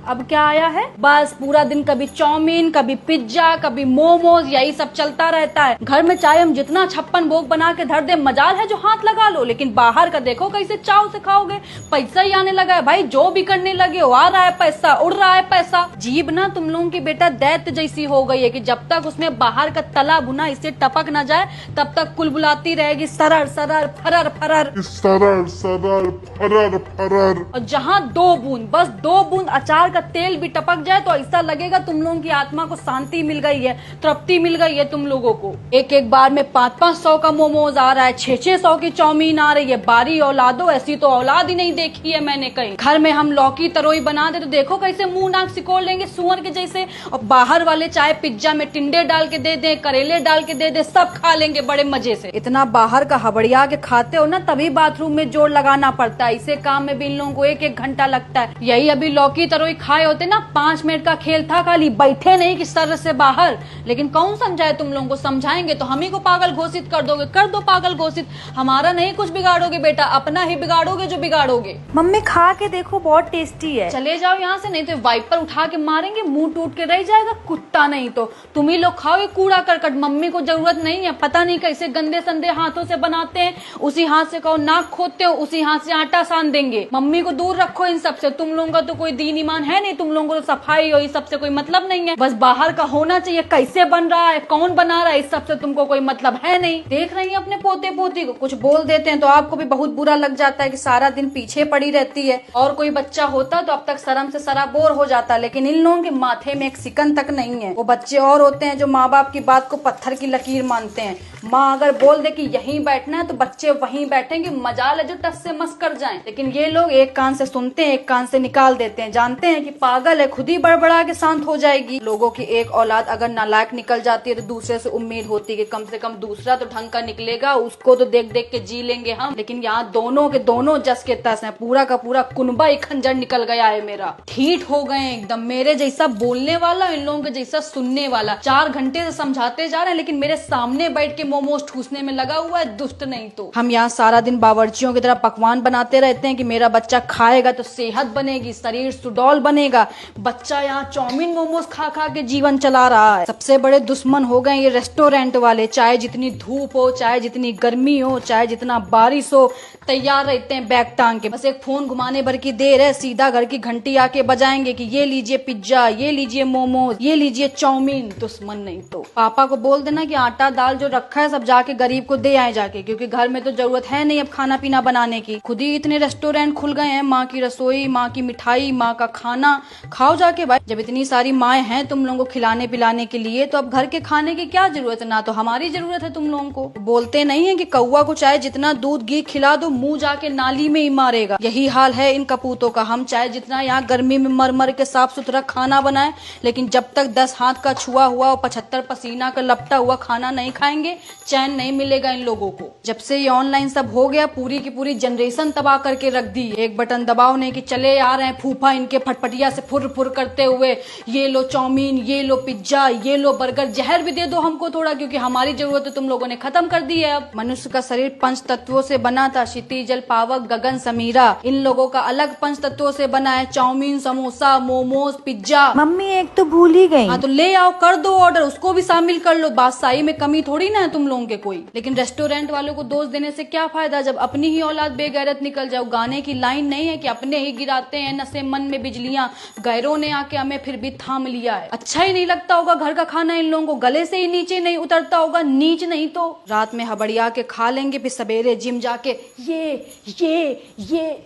अब क्या आया है, बस पूरा दिन कभी चाउमीन, कभी पिज्जा, कभी मोमोज, यही सब चलता रहता है। घर में चाहे हम जितना 56 भोग बना के धर दे, मजाल है जो हाथ लगा लो, लेकिन बाहर का देखो कैसे चाव से खाओगे। पैसा ही आने लगा है भाई, जो भी करने लगे हो, आ रहा है पैसा, उड़ रहा है पैसा। जीभ ना तुम लोगों की बेटा दैत्य जैसी हो गई है कि जब तक उसमें बाहर का तला भुना इससे टपक न जाए तब तक कुलबुलाती रहेगी सरर सरर फरर फरर सरर सरर फरर फरर। और जहाँ 2 बूंद, बस 2 बूंद अचार का तेल भी टपक जाए तो ऐसा लगेगा तुम लोगों की आत्मा को शांति मिल गई है, तृप्ति मिल गई है तुम लोगों को। एक एक बार में 500-500 का मोमोज आ रहा है, 600-600 की चाउमीन आ रही है। बारी औलादो, ऐसी तो औलाद ही नहीं देखी है मैंने कहीं। घर में हम लौकी तरोई बना दे तो देखो कैसे मुंह नाक सिकोड़ लेंगे सुअर के जैसे। और बाहर वाले चाहे पिज्जा में टिंडे डाल के दे दे, करेले डाल के दे दे, सब खा लेंगे बड़े मजे से। इतना बाहर का हबड़िया के खाते हो ना, तभी बाथरूम में जोड़ लगाना पड़ता है। इसे काम में भी इन लोगों को 1-1 घंटा लगता है। यही अभी लौकी तरोई खाए होते ना, 5 मिनट का खेल था, खाली बैठे नहीं कि सर से बाहर। लेकिन कौन समझाए तुम लोगों को, समझाएंगे तो हम ही को पागल घोषित कर दोगे। कर दो पागल घोषित, हमारा नहीं कुछ बिगाड़ोगे बेटा, अपना ही बिगाड़ोगे जो बिगाड़ोगे। मम्मी खा के देखो, बहुत टेस्टी है। चले जाओ यहाँ से, नहीं तो वाइपर उठा के मारेंगे, मुंह टूट के रह जाएगा कुत्ता। नहीं तो तुम ही लोग खाओ ये कूड़ा करकट, मम्मी को जरूरत नहीं है। पता नहीं कैसे गंदे संदे हाथों से बनाते हैं, उसी हाथ से कहो नाक खोदते हो, उसी हाथ से आटा सान देंगे। मम्मी को दूर रखो इन सब से। तुम लोगों का तो कोई दीन ईमान है नहीं, तुम लोगों को तो सफाई और इस सब से कोई मतलब नहीं है। बस बाहर का होना चाहिए, कैसे बन रहा है, कौन बना रहा है, इस सब से तुमको कोई मतलब है नहीं। देख रही है अपने पोते पोती को, कुछ बोल देते हैं तो आपको भी बहुत बुरा लग जाता है कि सारा दिन पीछे पड़ी रहती है। और कोई बच्चा होता तो अब तक शर्म से सराबोर हो जाता, लेकिन इन लोगों के माथे में एक सिकन तक नहीं है। वो बच्चे और होते हैं जो माँ बाप की बात को पत्थर की लकीर मानते हैं। माँ अगर बोल दे कि यहीं बैठना है तो बच्चे वहीं बैठेंगे, मजाल है जो टस से मस कर जाएं। लेकिन ये लोग एक कान से सुनते हैं, एक कान से निकाल देते हैं। जानते हैं कि पागल है, खुद ही बड़बड़ा के शांत हो जाएगी। लोगों की एक औलाद अगर नालायक निकल जाती है तो दूसरे से उम्मीद होती है कि कम से कम दूसरा तो ढंग का निकलेगा, उसको तो देख देख के जी लेंगे हम। लेकिन यहाँ दोनों के दोनों जस के तस है, पूरा का पूरा कुनबा ही खंजर निकल गया है मेरा। ठीठ हो गए एकदम, मेरे जैसा बोलने वाला, इन लोगों के जैसा सुनने वाला। 4 घंटे से समझाते जा रहे हैं लेकिन मेरे सामने बैठ के मोमोज ठूसने में लगा हुआ है, दुष्ट नहीं तो। हम यहाँ सारा दिन बावर्चियों की तरह पकवान बनाते रहते हैं कि मेरा बच्चा खाएगा तो सेहत बनेगी, शरीर सुडौल बनेगा। बच्चा यहाँ चाउमीन मोमोज खा खा के जीवन चला रहा है। सबसे बड़े दुश्मन हो गए ये रेस्टोरेंट वाले। चाहे जितनी धूप हो, चाहे जितनी गर्मी हो, चाहे जितना बारिश हो, तैयार रहते हैं बैग टांग के। बस एक फोन घुमाने भर की देर है, सीधा घर की घंटी आके बजाएंगे कि ये लीजिए पिज्जा, ये लीजिए मोमोज, ये लीजिए चाउमीन। दुश्मन नहीं तो। पापा को बोल देना कि आटा दाल जो रखा है सब जाके गरीब को दे आए जाके, क्योंकि घर में तो जरूरत है नहीं अब खाना पीना बनाने की। खुद ही इतने रेस्टोरेंट खुल गए हैं, माँ की रसोई, माँ की मिठाई, माँ का खाना। खाओ जाके भाई, जब इतनी सारी माएँ हैं तुम लोगों को खिलाने पिलाने के लिए, तो अब घर के खाने की क्या जरूरत है। ना तो हमारी जरूरत है तुम लोगों को। बोलते नहीं है कि कौवा को चाहे जितना दूध घी खिला दो, मुंह जाके नाली में ही मारेगा। यही हाल है इन कपूतों का। हम चाहे जितना यहाँ गर्मी में मर मर के साफ सुथरा खाना बनाए, लेकिन जब तक 10 हाथ का छुआ हुआ और 75 पसीना का लपटा हुआ खाना नहीं खाएंगे, चैन नहीं मिलेगा इन लोगों को। जब से ये ऑनलाइन सब हो गया, पूरी की पूरी जनरेशन तबाह करके रख दी। एक बटन दबाओ नहीं कि चले आ रहे हैं फूफा इनके फटफटिया से फुर फुर करते हुए, ये लो चाउमीन, ये लो पिज्जा, ये लो बर्गर। जहर भी दे दो हमको थोड़ा, क्योंकि हमारी जरूरत तुम लोगों ने खत्म कर दी है। अब मनुष्य का शरीर 5 तत्वों से बना था, क्षिति जल पावक गगन समीरा। इन लोगों का अलग 5 तत्वों से बना है, chowmein, samosa, momos, pizza. Mummy एक तो भूल ही गई। हाँ तो ले आओ, कर दो ऑर्डर, उसको भी शामिल कर लो। बादशाही में कमी थोड़ी ना है तुम लोगों के कोई। लेकिन रेस्टोरेंट वालों को दोष देने से क्या फायदा जब अपनी ही औलाद बेगैरत निकल जाओ। गाने की लाइन नहीं है कि अपने ही गिराते हैं नशे मन में बिजलियां, गैरों ने आके हमें फिर भी थाम लिया है। अच्छा ही नहीं लगता होगा घर का खाना, इन लोगों को गले से ही नीचे नहीं उतरता होगा। नीच नहीं तो रात में हबड़िया के खा लेंगे, फिर सवेरे जिम जाके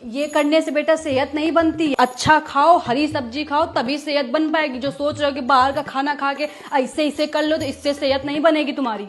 ये करने से बेटा सेहत नहीं बनती। अच्छा खाओ, हरी सब्जी खाओ, तभी सेहत बन पाएगी। जो सोच रहे हो कि बाहर का खाना खा के ऐसे कर लो तो इससे सेहत नहीं बनेगी तुम्हारी।